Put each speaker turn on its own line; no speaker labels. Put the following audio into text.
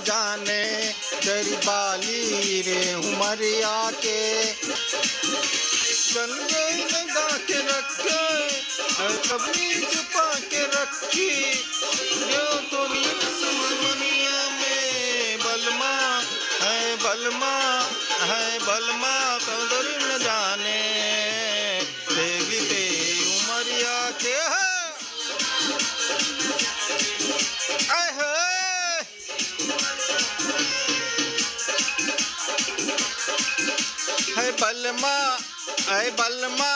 जाने तेरी बाली रे उमरिया के चल गई लगा के रखे कभी छुपा के रखी जो तो दुनिया में बलमा है बलमा कदर न जाने तेरी ते उमरिया के है बलमा है बलमा